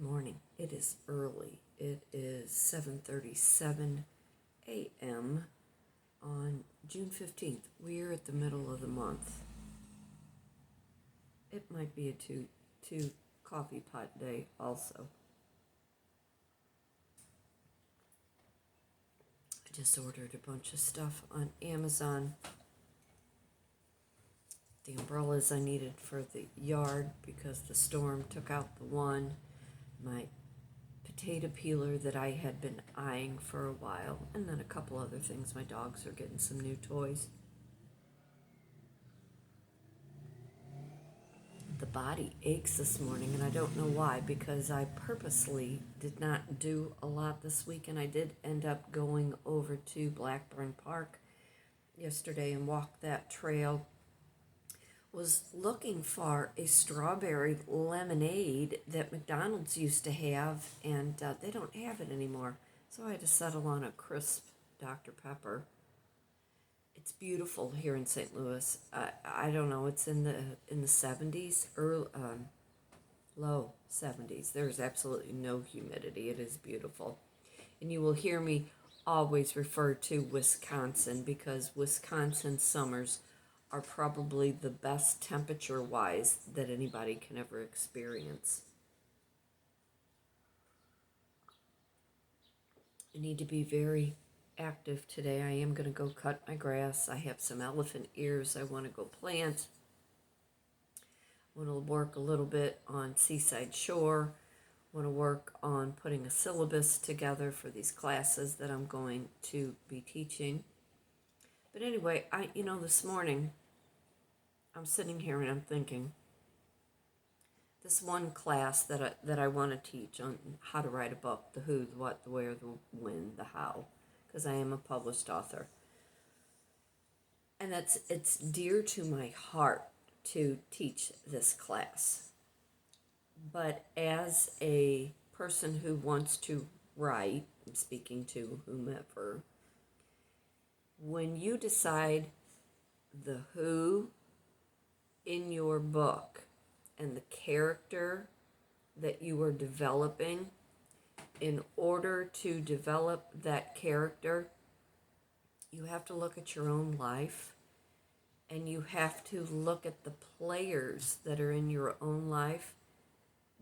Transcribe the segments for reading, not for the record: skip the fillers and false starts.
Good morning. It is early. It is 7:37 a.m. on June 15th. We're at the middle of the month. It might be a two coffee pot day also. I just ordered a bunch of stuff on Amazon. The umbrellas I needed for the yard because the storm took out the one. My potato peeler that I had been eyeing for a while, and then a couple other things. My dogs are getting some new toys. The body aches this morning, and I don't know why, because I purposely did not do a lot this week, and I did end up going over to Blackburn Park yesterday and walked that trail. Was looking for a strawberry lemonade that McDonald's used to have, and they don't have it anymore. So I had to settle on a crisp Dr. Pepper. It's beautiful here in St. Louis. I don't know. It's in the 70s, low 70s. There's absolutely no humidity. It is beautiful, and you will hear me always refer to Wisconsin because Wisconsin summers are probably the best temperature-wise that anybody can ever experience. I need to be very active today. I am going to go cut my grass. I have some elephant ears I want to go plant. I want to work a little bit on Seaside Shore. I want to work on putting a syllabus together for these classes that I'm going to be teaching. But anyway, this morning, I'm sitting here and I'm thinking, this one class that I want to teach on how to write a book, the who, the what, the where, the when, the how, because I am a published author. And it's dear to my heart to teach this class. But as a person who wants to write, I'm speaking to whomever, when you decide the who in your book and the character that you are developing, in order to develop that character, you have to look at your own life, and you have to look at the players that are in your own life,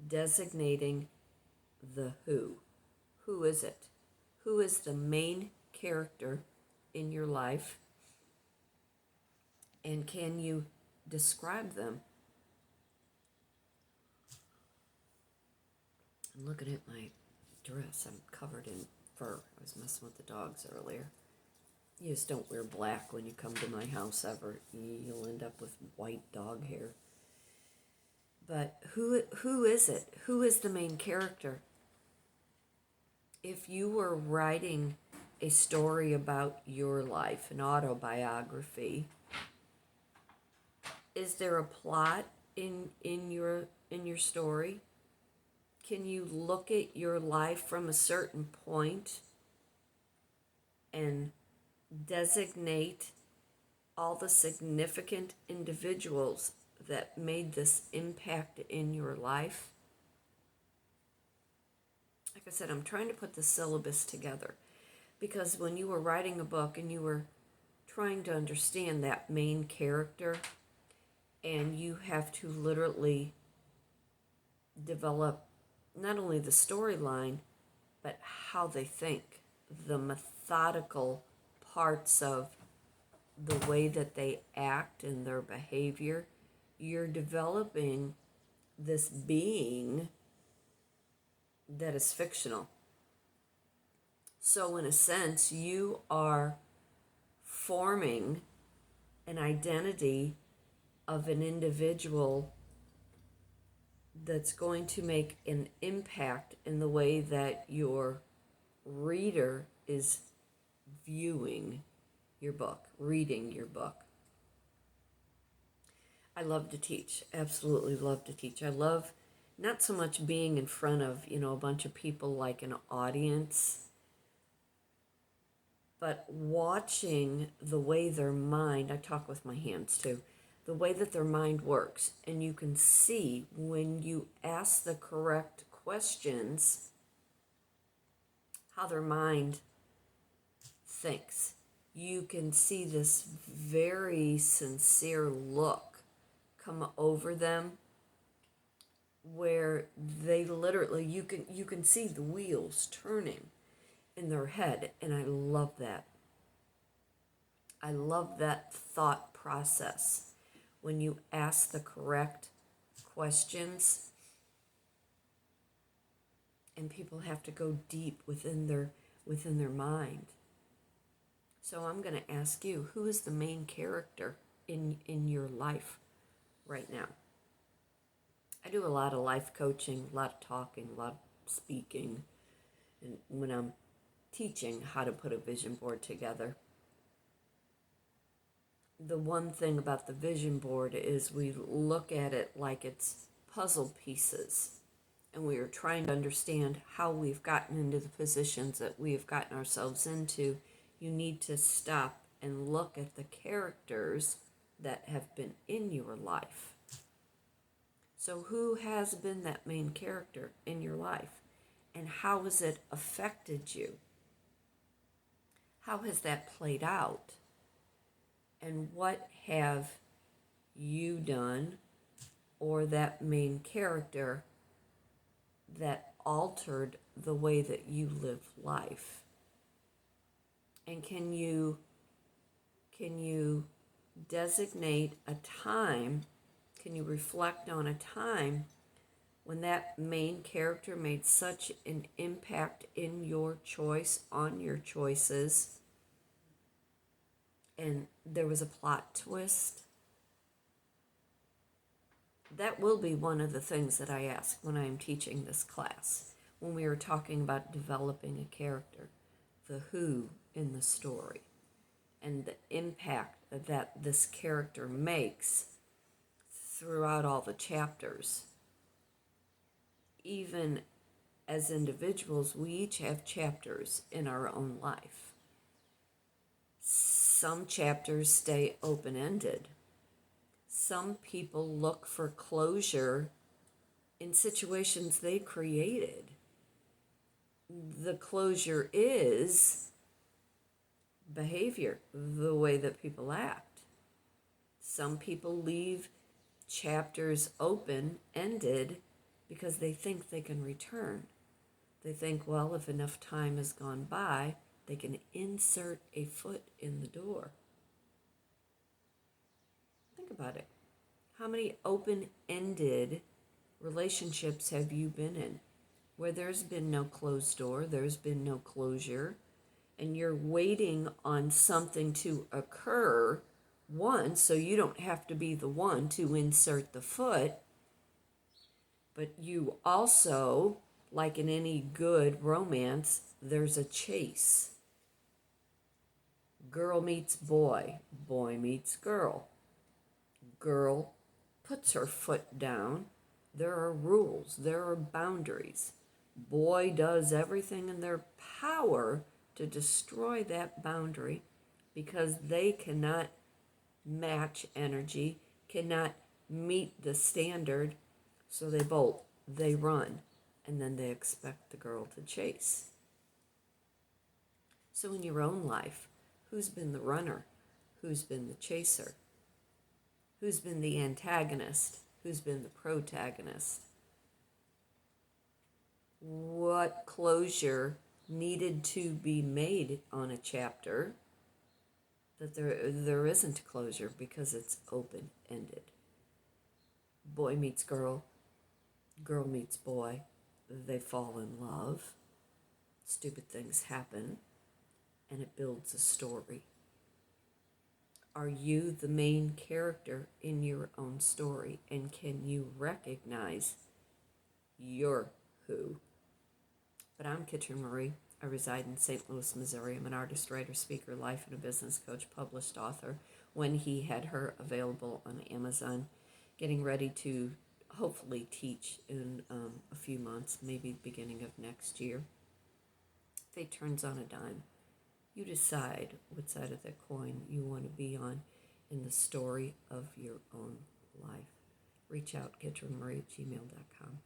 designating the who. Who is it? Who is the main character in your life? And can you describe them? I'm looking at my dress. I'm covered in fur. I was messing with the dogs earlier. You just don't wear black when you come to my house ever. You'll end up with white dog hair. But who is it? Who is the main character? If you were writing a story about your life, an autobiography, is there a plot in your story? Can you look at your life from a certain point and designate all the significant individuals that made this impact in your life? Like I said, I'm trying to put the syllabus together because when you were writing a book and you were trying to understand that main character, and you have to literally develop not only the storyline, but how they think, the methodical parts of the way that they act and their behavior. You're developing this being that is fictional. So in a sense, you are forming an identity of an individual that's going to make an impact in the way that your reader is viewing your book, reading your book. I love to teach, absolutely love to teach. I love not so much being in front of, a bunch of people like an audience, but watching the way their mind, I talk with my hands too, the way that their mind works. And you can see when you ask the correct questions, how their mind thinks. You can see this very sincere look come over them where they literally, you can see the wheels turning in their head, and I love that. I love that thought process. When you ask the correct questions, and people have to go deep within their mind. So I'm going to ask you, who is the main character in your life right now? I do a lot of life coaching, a lot of talking, a lot of speaking, and when I'm teaching how to put a vision board together, the one thing about the vision board is we look at it like it's puzzle pieces, and we are trying to understand how we've gotten into the positions that we have gotten ourselves into. You need to stop and look at the characters that have been in your life. So who has been that main character in your life, and how has it affected you? How has that played out? And what have you done, or that main character, that altered the way that you live life? And can you designate a time, can you reflect on a time when that main character made such an impact in your choice, on your choices, and there was a plot twist? That will be one of the things that I ask when I am teaching this class, when we are talking about developing a character, the who in the story, and the impact that this character makes throughout all the chapters. Even as individuals, we each have chapters in our own life. Some chapters stay open-ended. Some people look for closure in situations they created. The closure is behavior, the way that people act. Some people leave chapters open-ended because they think they can return. They think, well, if enough time has gone by, they can insert a foot in the door. Think about it. How many open-ended relationships have you been in where there's been no closed door, there's been no closure, and you're waiting on something to occur, one, so you don't have to be the one to insert the foot, but you also, like in any good romance, there's a chase. Girl meets boy, boy meets girl. Girl puts her foot down. There are rules, there are boundaries. Boy does everything in their power to destroy that boundary because they cannot match energy, cannot meet the standard, so they bolt, they run, and then they expect the girl to chase. So in your own life, who's been the runner? Who's been the chaser? Who's been the antagonist? Who's been the protagonist? What closure needed to be made on a chapter that there isn't closure because it's open-ended? Boy meets girl, girl meets boy, they fall in love, stupid things happen, and it builds a story. Are you the main character in your own story, and can you recognize your who? But I'm Kitryn Marie. I reside in St. Louis, Missouri. I'm an artist, writer, speaker, life and a business coach, published author. When He Had Her, available on Amazon. Getting ready to hopefully teach in a few months, maybe beginning of next year. Fate turns on a dime. You decide what side of the coin you want to be on in the story of your own life. Reach out, kitrynmarie@gmail.com.